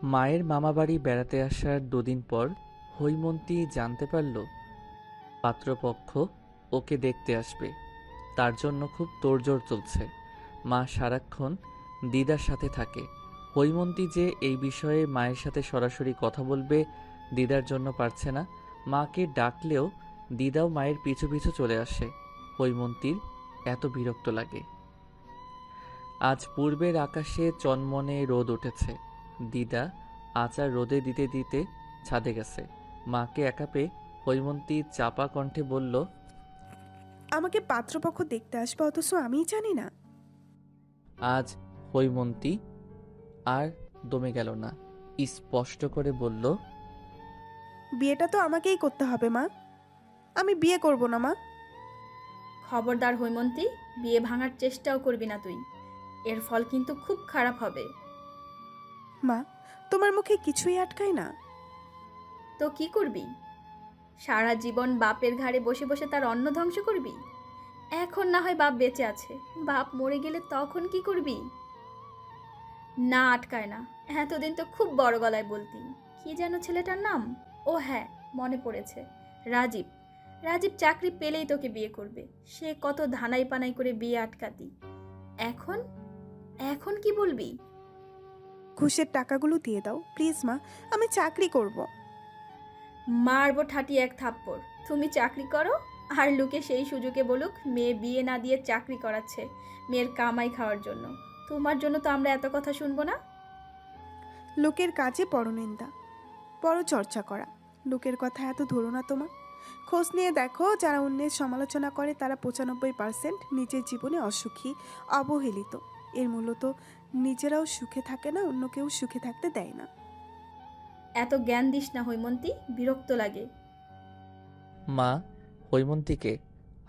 মায়ের মামাবাড়ি বেড়াতে আসার দুদিন পর হৈমন্তী জানতে পারল পাত্রপক্ষ ওকে দেখতে আসবে। তার জন্য খুব তোড়জোড় চলছে। মা সারাক্ষণ দিদার সাথে থাকে। হৈমন্তী যে এই বিষয়ে মায়ের সাথে সরাসরি কথা বলবে দিদার জন্য পারছে না। মাকে ডাকলেও দিদাও মায়ের পিছু পিছু চলে আসে। হৈমন্তীর এত বিরক্ত লাগে। আজ পূর্বের আকাশে চনমনে রোদ উঠেছে। দিদা আচার রোদে দিতে দিতে ছাদে গেছে। মাকে একা পেয়ে হৈমন্তী চাপা কণ্ঠে বলল, আমাকে পাত্রপক্ষ দেখতে আসবে অথচ আমিই জানি না। আজ হৈমন্তী আর দমে গেল না। স্পষ্ট করে বলল, বিয়েটা তো আমাকেই করতে হবে মা। আমি বিয়ে করব না মা। খবরদার হৈমন্তী, বিয়ে ভাঙার চেষ্টাও করবি না তুই। এর ফল কিন্তু খুব খারাপ হবে। মা, তোমার মুখে কিছুই আটকায় না। তো কি করবি? সারা জীবন বাপের ঘাড়ে বসে বসে তার অন্ন ধ্বংস করবি? এখন না হয় বাপ বেঁচে আছে, বাপ মরে গেলে তখন কি করবি? না, আটকায় না। এতদিন তো খুব বড় গলায় বলতি। কি যেন ছেলেটার নাম? ও হ্যাঁ, মনে পড়েছে, রাজীব। রাজীব চাকরি পেলেই তোকে বিয়ে করবে। সে কত ধানাই পানাই করে বিয়ে আটকাতি। এখন এখন কি বলবি? ঘুষের টাকাগুলো দিয়ে দাও প্লিজ মা, আমি চাকরি করব। মারবো ঠাটি এক থাপ্পড়। তুমি চাকরি করো, আর লোকে সেই সুযোগে বলুক মেয়ে বিয়ে না দিয়ে চাকরি করাচ্ছে মেয়ের কামাই খাওয়ার জন্য। তোমার জন্য তো আমরা এত কথা শুনবো না। লোকের কাজে পরনিন্দা, পরচর্চা করা। লোকের কথা এত ধরো না তোমা। খোঁজ নিয়ে দেখো, যারা অন্যের সমালোচনা করে তারা 95% নিজের জীবনে অসুখী, অবহেলিত। এর মূলত নিজেরাও সুখে থাকে না, অন্য কেউ সুখে থাকতে দেয় না। এত জ্ঞান দিস না হৈমন্তী, বিরক্ত লাগে। মা হৈমন্তীকে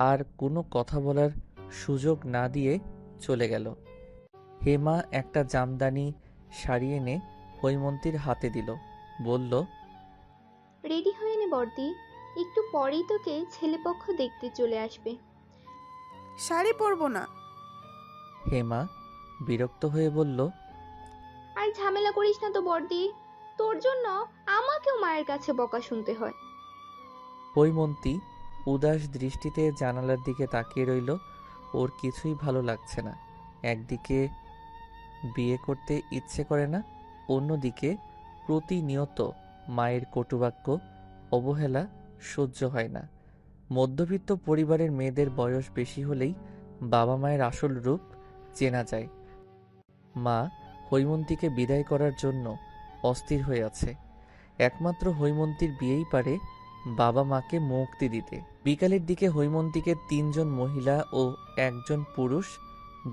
আর কোনো কথা বলার সুযোগ না দিয়ে চলে গেল। হেমা একটা জামদানি শাড়ি এনে হৈমন্তীর হাতে দিল। বলল, রেডি হয়ে নে বর্দি, একটু পরেই তোকে ছেলেপক্ষ দেখতে চলে আসবে। শাড়ি পরবো না। হেমা বিরক্ত হয়ে বলল, আর ঝামেলা করিস না তো বর্দি, তোর জন্য আমাকেও মায়ের কাছে বকা শুনতে হয়। হৈমন্তী উদাস দৃষ্টিতে জানালার দিকে তাকিয়ে রইল। ওর কিছুই ভালো লাগছে না। একদিকে বিয়ে করতে ইচ্ছে করে না, অন্যদিকে প্রতিনিয়ত মায়ের কটুবাক্য, অবহেলা সহ্য হয় না। মধ্যবিত্ত পরিবারের মেয়েদের বয়স বেশি হলেই বাবা মায়ের আসল রূপ চেনা যায়। মা হৈমন্তীকে বিদায় করার জন্য অস্থির হয়ে আছে। একমাত্র হৈমন্তীর বিয়েই পারে বাবা মাকে মুক্তি দিতে। বিকালের দিকে হৈমন্তীকে 3জন মহিলা ও 1জন পুরুষ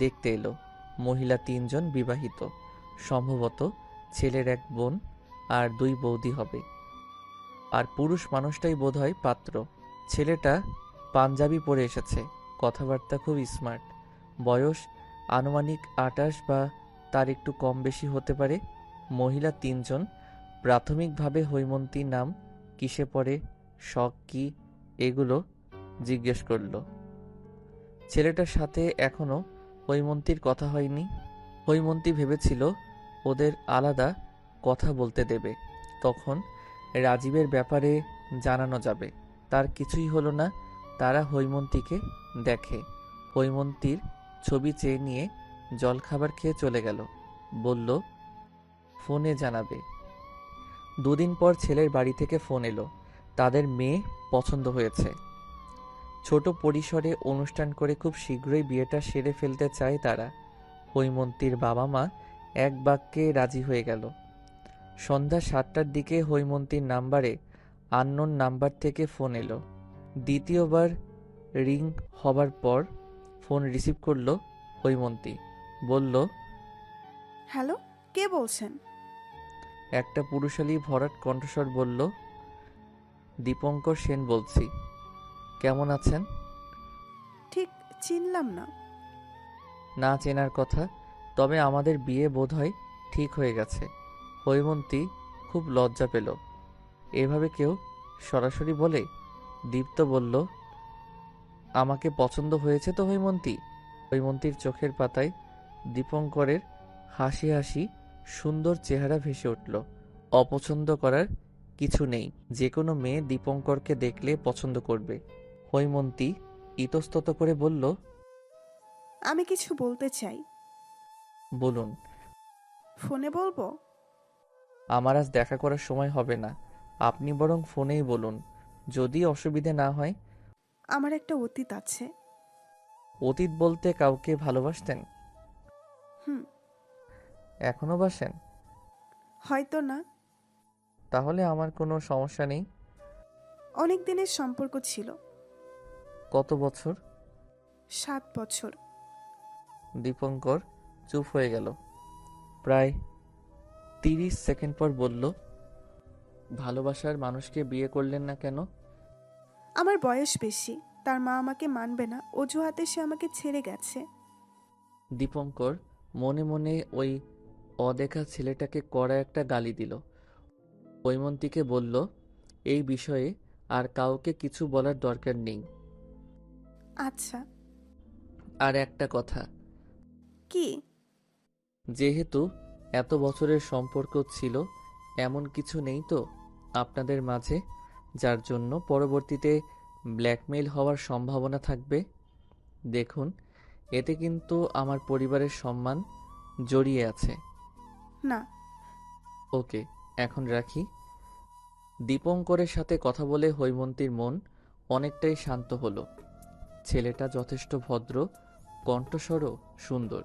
দেখতে এলো। মহিলা 3জন বিবাহিত, সম্ভবত ছেলের 1 বোন আর 2 বৌদি হবে। আর পুরুষ মানুষটাই বোধহয় পাত্র। ছেলেটা পাঞ্জাবি পরে এসেছে, কথাবার্তা খুব স্মার্ট। বয়স আনুমানিক 28 বা তার একটু কম বেশি হতে পারে। মহিলা 3জন প্রাথমিকভাবে হৈমন্তীর নাম, কিসে পড়ে, শখ কি, এগুলো জিজ্ঞেস করল। ছেলেটার সাথে এখনো হৈমন্তীর কথা হয়নি। হৈমন্তী ভেবেছিল ওদের আলাদা কথা বলতে দেবে, তখন রাজীবের ব্যাপারে জানানো যাবে। তার কিছুই হলো না। তারা হৈমন্তীকে দেখে। হৈমন্তীর ছবি চেয়ে নিয়ে জলখাবার খেয়ে চলে গেল। বলল, ফোনে জানাবে। 2 দিন পর ছেলের বাড়ি থেকে ফোন এলো, তাদের মেয়ে পছন্দ হয়েছে। ছোট পরিসরে অনুষ্ঠান করে খুব শীঘ্রই বিয়েটা সেরে ফেলতে চায় তারা। হৈমন্তীর বাবা মা এক বাক্যে রাজি হয়ে গেল। সন্ধ্যা 7টার দিকে হৈমন্তীর নাম্বারে আননোন নাম্বার থেকে ফোন এলো। দ্বিতীয়বার রিং হবার পর ফোন রিসিভ করলো হৈমন্তী। বলল, হ্যালো, কে বলছেন? একটা পুরুষালী ভরাট কণ্ঠস্বর বলল, দীপঙ্কর সেন বলছি। কেমন আছেন? ঠিক চিনলাম না। না চেনার কথা, তবে আমাদের বিয়ে বোধহয় ঠিক হয়ে গেছে। হৈমন্তী খুব লজ্জা পেল। এভাবে কেউ সরাসরি বলে? দীপ্ত বলল, আমাকে পছন্দ হয়েছে তো হৈমন্তী? হৈমন্তীর চোখের পাতায় দীপঙ্করের হাসি হাসি সুন্দর চেহারা ভেসে উঠল। অপছন্দ করার কিছু নেই, যে কোনো মেয়ে দীপঙ্করকে দেখলে পছন্দ করবে। হৈমন্তী ইতস্তত করে বলল, আমি কিছু বলতে চাই। বলুন। ফোনে বলবো? আমার আজ দেখা করার সময় হবে না, আপনি বরং ফোনেই বলুন, যদি অসুবিধে না হয়। আমার একটা অতীত আছে। অতীত বলতে কাউকে ভালোবাসতেন? হুম। এখনো বাসেন? হয়তো না। তাহলে আমার কোনো সমস্যা নেই। অনেক দিনের সম্পর্ক ছিল। কত বছর? 7 বছর। দীপঙ্কর চুপ হয়ে গেল। প্রায় 30 সেকেন্ড পর বলল, ভালোবাসার মানুষকে বিয়ে করলেন না কেন? আমার বয়স বেশি, তার মা আমাকে মানবে না, অজুহাতে সে আমাকে ছেড়ে গেছে। দীপঙ্কর মনে মনে ওই অদেখা ছেলেটাকে কড়া একটা গালি দিল। হৈমন্তীকে বলল, এই বিষয়ে আর কাউকে কিছু বলার দরকার নেই। আচ্ছা। আর একটা কথা, কি? যেহেতু এত বছরের সম্পর্ক ছিল, এমন কিছু নেই তো আপনাদের মাঝে যার জন্য পরবর্তীতে ব্ল্যাকমেইল হওয়ার সম্ভাবনা থাকবে? দেখুন, এতে কিন্তু আমার পরিবারের সম্মান জড়িয়ে আছে। না। ওকে, এখন রাখি। দীপঙ্করের সাথে কথা বলে হৈমন্তীর মন অনেকটাই শান্ত হলো। ছেলেটা যথেষ্ট ভদ্র, কণ্ঠস্বরও সুন্দর।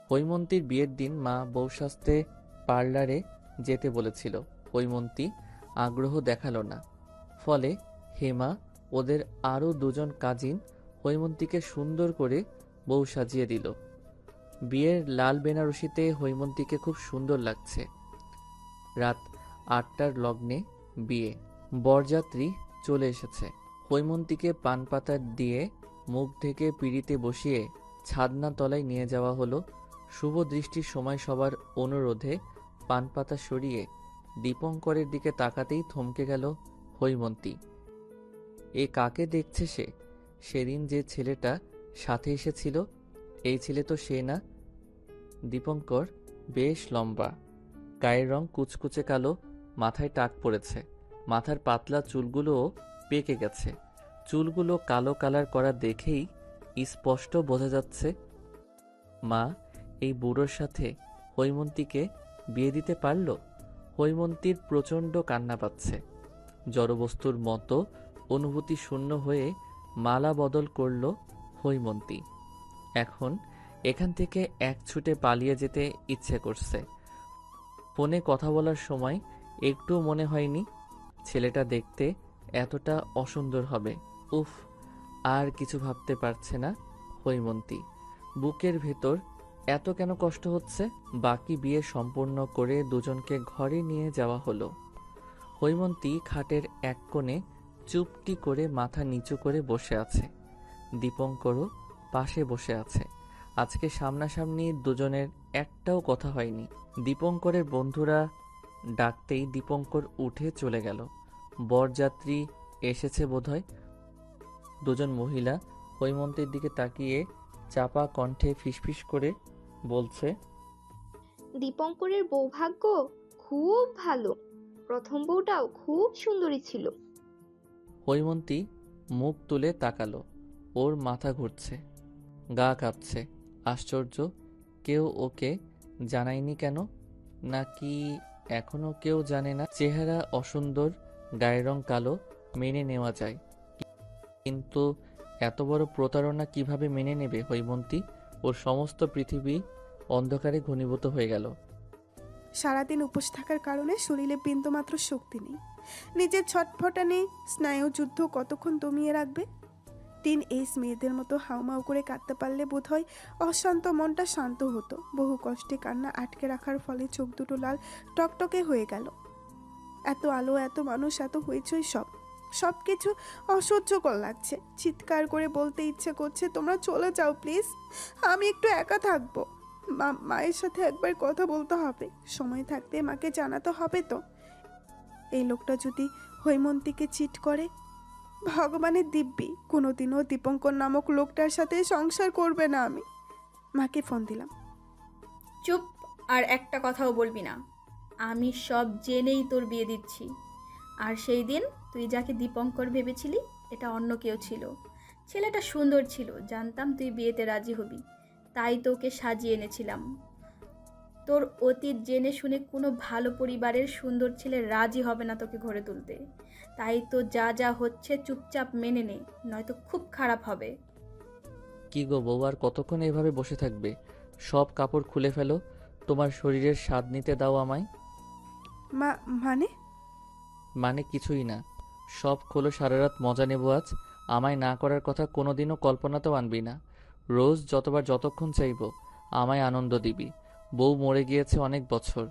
হৈমন্তীর বিয়ের দিন মা বউ সাজতে পার্লারে যেতে বলেছিল। হৈমন্তী আগ্রহ দেখালো না, ফলে হেমা ওদের আরও দুজন কাজিন হৈমন্তীকে সুন্দর করে বউ সাজিয়ে দিল। বিয়ের লাল বেনারসিতে হৈমন্তীকে খুব সুন্দর লাগছে। রাত 8টার লগ্নে বিয়ে। বরযাত্রী চলে এসেছে। হৈমন্তীকে পান পাতা দিয়ে মুখ ঢেকে পিঁড়িতে বসিয়ে ছাদনা তলায় নিয়ে যাওয়া হলো। শুভ দৃষ্টির সময় সবার অনুরোধে পান পাতা সরিয়ে দীপঙ্করের দিকে তাকাতেই থমকে গেল হৈমন্তী। এ কাকে দেখছে সে? সেদিন যে ছেলেটা সাথে এসেছিল, এই ছেলে তো সে না। দীপঙ্কর বেশ লম্বা, গায়ের রং কুচকুচে কালো, মাথায় টাক পড়েছে, মাথার পাতলা চুলগুলোও পেকে গেছে। চুলগুলো কালো কালার করা দেখেই স্পষ্ট বোঝা যাচ্ছে মা এই বুড়োর সাথে হৈমন্তীকে বিয়ে দিতে পারল। হৈমন্তীর প্রচণ্ড কান্না পাচ্ছে। জড়বস্তুর মতো অনুভূতি শূন্য হয়ে মালা বদল করল হৈমন্তী। এখন এখান থেকে এক ছুটে পালিয়ে যেতে ইচ্ছে করছে। ফোনে কথা বলার সময় একটু মনে হয়নি ছেলেটা দেখতে এতটা অসুন্দর হবে। উফ, আর কিছু ভাবতে পারছে না হৈমন্তী। বুকের ভেতর এত কেন কষ্ট হচ্ছে? বাকি বিয়ে সম্পূর্ণ করে দুজনকে ঘরে নিয়ে যাওয়া হলো। হৈমন্তী খাটের এক কোণে চুপটি করে মাথা নিচু করে বসে আছে। দীপঙ্করও পাশে বসে আছে। আজকে সামনাসামনি দুজনের একটাও কথা হয়নি। দীপঙ্করের বন্ধুরা ডাকতেই দীপঙ্কর উঠে চলে গেল। বরযাত্রী এসেছে বোধহয়। দুজন মহিলা হৈমন্তীর দিকে তাকিয়ে চাপা কণ্ঠে ফিসফিস করে বলছে, দীপঙ্করের বৌভাগ্য খুব ভালো, প্রথম বউটাও খুব সুন্দরী ছিল। হৈমন্তী মুখ তুলে তাকালো। ওর মাথা ঘুরছে, গা কাঁপছে। আশ্চর্য, কেউ ওকে জানায়নি কেন? নাকি এখনো কেউ জানে না? চেহারা অসুন্দর, গায়ের রং কালো, মেনে নেওয়া যায়, কিন্তু এত বড় প্রতারণা কিভাবে মেনে নেবে হৈমন্তী? ওর সমস্ত পৃথিবী অন্ধকারে ঘনীভূত হয়ে গেল। সারাদিন উপোস থাকার কারণে শরীরে বিন্দুমাত্র শক্তি নেই। নিজের ছটফটানি স্নায়ু যুদ্ধ কতক্ষণ দমিয়ে রাখবে? টিন এজ মেয়েদের মতো হাউমাউ করে কাঁদতে পারলে বোধহয় অশান্ত মনটা শান্ত হতো। বহু কষ্টে কান্না আটকে রাখার ফলে চোখ দুটো লাল টকটকে হয়ে গেল। এত আলো, এত মানুষ, এত হইচই, সব কিছু অসহ্যকর লাগছে। চিৎকার করে বলতে ইচ্ছে করছে, তোমরা চলে যাও প্লিজ, আমি একটু একা থাকবো। মায়ের সাথে একবার কথা বলতে হবে, সময় থাকতে মাকে জানাতে হবে তো। এই লোকটা যদি হৈমন্তীকে চিট করে, ভগবানের দিব্যি কোনোদিনও দীপঙ্কর নামক লোকটার সাথে সংসার করবে না আমি। মাকে ফোন দিলাম। চুপ, আর একটা কথাও বলবি না। আমি সব জেনেই তোর বিয়ে দিচ্ছি। আর সেই দিন তুই যাকে দীপঙ্কর ভেবেছিলি, এটা অন্য কেউ ছিল। ছেলেটা সুন্দর ছিল, জানতাম তুই বিয়েতে রাজি হবি, তাই তোকে সাজিয়ে এনেছিলাম। তোর অতীত জেনে শুনে কোনো ভালো পরিবারের সুন্দর ছেলে রাজি হবে না তোকে ঘরে তুলতে। তাই তো যা যা হচ্ছে চুপচাপ মেনে নে, নয়তো খুব খারাপ হবে। কি গো বউ, আর কতক্ষণ এইভাবে বসে থাকবে? সব কাপড় খুলে ফেলো, তোমার শরীরের স্বাদ নিতে দাও আমায়। মা মানে? মানে কিছুই না, সব খোলো, সারা রাত মজা নেবো আজ। আমায় না করার কথা কোনোদিনও কল্পনাতেও আনবি না। রোজ যতবার যতক্ষণ চাইবো আমায় আনন্দ দিবি। বউ মরে গিয়েছে অনেক বছর,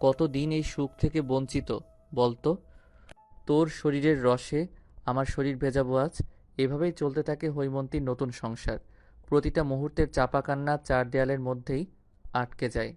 কতদিন এই সুখ থেকে বঞ্চিত বলতো। তোর শরীরের রসে আমার শরীর ভেজাবো আজ। এভাবেই চলতে থাকে হৈমন্তীর নতুন সংসার। প্রতিটা মুহূর্তের চাপা কান্না চার দেয়ালের মধ্যেই আটকে যায়।